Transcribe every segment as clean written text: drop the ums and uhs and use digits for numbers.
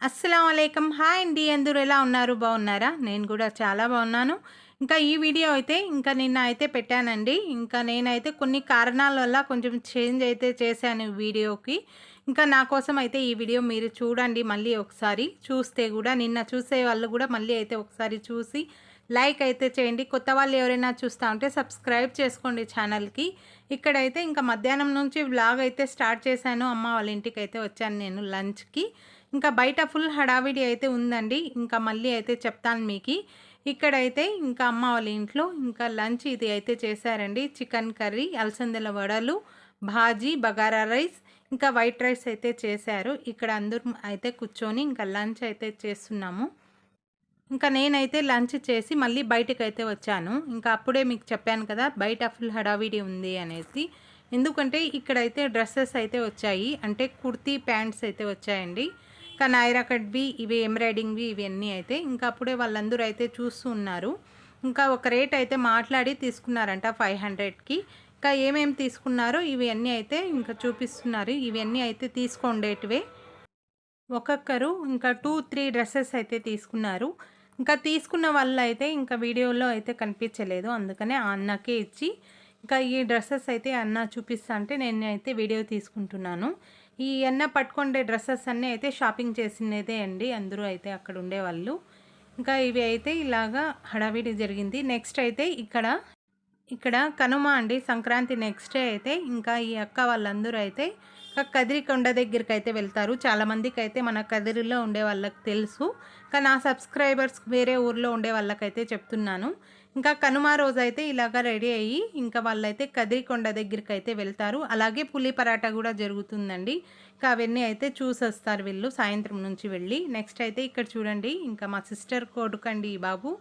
అస్సలాముఅలైకుం. Hi అండి. అందరూ ఎలా ఉన్నారు? బాగున్నారా? నేను కూడా చాలా బాగున్నాను. ఇంకా ఈ వీడియో అయితే నిన్న అయితే పెట్టానండి. నేనైతే కొన్ని కారణాల వల్ల కొంచెం చేంజ్ అయితే చేశాను వీడియోకి. నా కోసం అయితే ఈ వీడియో మీరు చూడండి మళ్ళీ ఒకసారి. చూస్తే కూడా నిన్న చూసే వాళ్ళు కూడా మళ్ళీ అయితే ఒకసారి చూసి లైక్ అయితే చేయండి. కొత్త వాళ్ళు ఎవరైనా చూస్తా ఉంటే సబ్స్క్రైబ్ చేసుకోండి ఛానల్‌కి. ఇక్కడైతే మధ్యాహ్నం నుంచి వ్లాగ్ అయితే స్టార్ట్ చేశాను. అమ్మ వాళ్ళ ఇంటికైతే వచ్చాను నేను లంచ్‌కి. బయట ఫుల్ హడావిడి అయితే ఉందండి. మళ్ళీ అయితే చెప్తాను మీకి. ఇక్కడైతే అమ్మ వాళ్ళ ఇంట్లో లంచ్ ఇది అయితే చేశారండి. చికెన్ కర్రీ, అలసందల వడలు, bhaji, bagara rice, white rice అయితే చేశారు. ఇక్కడ అందరం అయితే కూర్చొని లంచ్ అయితే చేస్తున్నాము. నేనైతే లంచ్ చేసి మళ్ళీ బయటకైతే వచ్చాను. అప్పుడే మీకు చెప్పాను కదా! బయట ఫుల్ హడావిడి ఉంది అనేసి. ఎందుకంటే ఇక్కడైతే డ్రెసెస్ అయితే వచ్చాయి. అంటే కుర్తీ ప్యాంట్స్ అయితే వచ్చాయండి. నైరా కట్‌వి, ఇవి ఎంబ్రాయిడింగ్‌వి ఇవన్నీ అయితే. అప్పుడే వాళ్ళందరూ అయితే చూస్తూ ఉన్నారు. ఒక రేట్ అయితే మాట్లాడి తీసుకున్నారంట 500కి. ఏమేమి తీసుకున్నారో ఇవన్నీ అయితే చూపిస్తున్నారు. ఇవన్నీ అయితే తీసుకోండేటివే. ఒక్కొక్కరు 2, 3 డ్రెసెస్ అయితే తీసుకున్నారు. తీసుకున్న వాళ్ళైతే వీడియోలో అయితే కనిపించలేదు. అందుకనే ఆ అన్నకే ఇచ్చి ఈ డ్రెసెస్ అయితే అన్న చూపిస్తా అంటే నేనైతే వీడియో తీసుకుంటున్నాను. ఈ అన్న పట్టుకుండే డ్రెసెస్ అన్నీ అయితే షాపింగ్ చేసినదే అండి. అందరూ అయితే అక్కడ ఉండేవాళ్ళు. ఇవి అయితే ఇలాగా హడావిడి జరిగింది. నెక్స్ట్ అయితే ఇక్కడ కనుమ అండి. సంక్రాంతి నెక్స్ట్ డే అయితే ఈ అక్క వాళ్ళందరూ అయితే కదిరికొండ దగ్గరికైతే వెళ్తారు. చాలామందికైతే మన కదిరిలో ఉండే వాళ్ళకి తెలుసు. నా సబ్స్క్రైబర్స్ వేరే ఊర్లో ఉండే వాళ్ళకైతే చెప్తున్నాను. కనుమ రోజైతే ఇలాగ రెడీ అయ్యి వాళ్ళైతే కదిరికొండ దగ్గరికైతే వెళ్తారు. అలాగే పులి పరాటా కూడా జరుగుతుందండి. అవన్నీ అయితే చూసొస్తారు వీళ్ళు సాయంత్రం నుంచి వెళ్ళి. నెక్స్ట్ అయితే ఇక్కడ చూడండి మా సిస్టర్ కొడుకండి ఈ బాబు.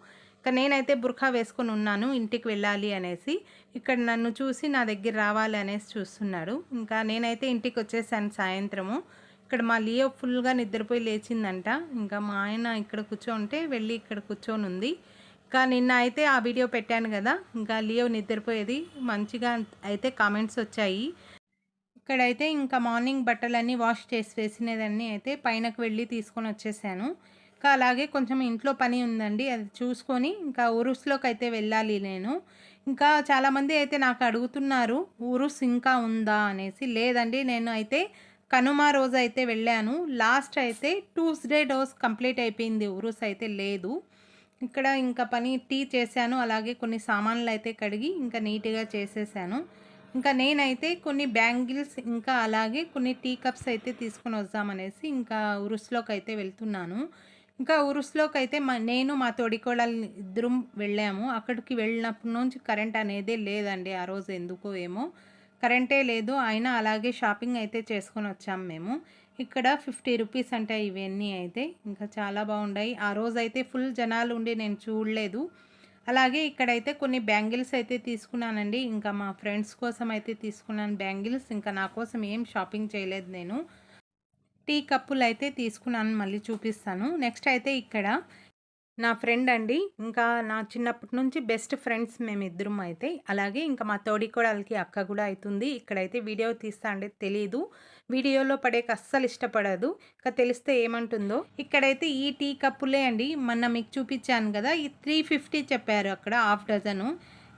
నేనైతే బుర్ఖా వేసుకొని ఉన్నాను ఇంటికి వెళ్ళాలి అనేసి. ఇక్కడ నన్ను చూసి నా దగ్గర రావాలి అనేసి చూస్తున్నాడు. నేనైతే ఇంటికి వచ్చేసాను సాయంత్రము. ఇక్కడ మా లియో ఫుల్గా నిద్రపోయి లేచిందంట. మా ఆయన ఇక్కడ కూర్చోంటే వెళ్ళి ఇక్కడ కూర్చొని ఉంది. నిన్న అయితే ఆ వీడియో పెట్టాను కదా! లియో నిద్రపోయేది. మంచిగా అయితే కామెంట్స్ వచ్చాయి. ఇక్కడైతే మార్నింగ్ బట్టలన్నీ వాష్ చేసి వేసినదన్నీ అయితే పైనకు వెళ్ళి తీసుకొని వచ్చేసాను. అలాగే కొంచెం ఇంట్లో పని ఉందండి. అది చూసుకొని ఉరుస్‌లోకైతే వెళ్ళాలి నేను. చాలామంది అయితే నాకు అడుగుతున్నారు ఉరుస్ ఇంకా ఉందా అనేసి. లేదండి, నేను అయితే కనుమ రోజైతే వెళ్ళాను. లాస్ట్ అయితే ట్యూస్‌డే డోస్ కంప్లీట్ అయిపోయింది. ఉరుస్ అయితే లేదు. ఇక్కడ పని టీ చేశాను. అలాగే కొన్ని సామాన్లయితే కడిగి నీట్‌గా చేసేసాను. నేనైతే కొన్ని బ్యాంగిల్స్ అలాగే కొన్ని టీ కప్స్ అయితే తీసుకొని వద్దామనేసి ఉరుస్‌లోకైతే వెళ్తున్నాను. ఉరుస్‌లోకైతే నేను మా తోడికోడలు ఇద్దరం వెళ్ళాము. అక్కడికి వెళ్ళినప్పటి నుంచి కరెంట్ అనేదే లేదండి. ఆ రోజు ఎందుకో ఏమో కరెంటే లేదు. అయినా అలాగే షాపింగ్ అయితే చేసుకొని వచ్చాము మేము. ఇక్కడ 50 రూపీస్ అంట ఇవన్నీ అయితే. చాలా బాగున్నాయి. ఆ రోజైతే ఫుల్ జనాలు ఉండి నేను చూడలేదు. అలాగే ఇక్కడైతే కొన్ని బ్యాంగిల్స్ అయితే తీసుకున్నానండి. మా ఫ్రెండ్స్ కోసం అయితే తీసుకున్నాను బ్యాంగిల్స్. నా కోసం ఏం షాపింగ్ చేయలేదు నేను. టీ కప్పులైతే తీసుకున్నాను. మళ్ళీ చూపిస్తాను. నెక్స్ట్ అయితే ఇక్కడ నా ఫ్రెండ్ అండి. నా చిన్నప్పటి నుంచి బెస్ట్ ఫ్రెండ్స్ మేమిద్దరం అయితే. అలాగే మా తోడికోడలికి అక్క కూడా అయితుంది. ఇక్కడైతే వీడియో తీస్తా అంటే తెలీదు. వీడియోలో పడేకి అస్సలు ఇష్టపడదు. తెలిస్తే ఏమంటుందో. ఇక్కడైతే ఈ టీ కప్పులే అండి. మొన్న మీకు చూపించాను కదా! ఈ 350 చెప్పారు అక్కడ హాఫ్ డజను.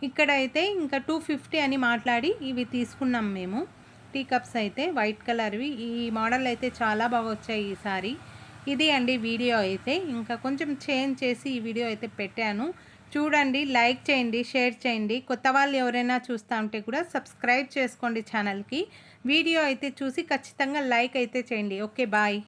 ఇక్కడైతే 250 అని మాట్లాడి ఇవి తీసుకున్నాం మేము. టీ కప్స్ అయితే వైట్ కలర్‌వి. ఈ మోడల్ అయితే చాలా బాగా వచ్చాయి ఈసారి. ఇది అండి వీడియో అయితే. కొంచెం చేంజ్ చేసి ఈ వీడియో అయితే పెట్టాను. చూడండి, లైక్ చేయండి, షేర్ చేయండి. కొత్త వాళ్ళు ఎవరైనా చూస్తా ఉంటే కూడా సబ్స్క్రైబ్ చేసుకోండి ఛానల్‌కి. వీడియో అయితే చూసి ఖచ్చితంగా లైక్ అయితే చేయండి. Okay, bye.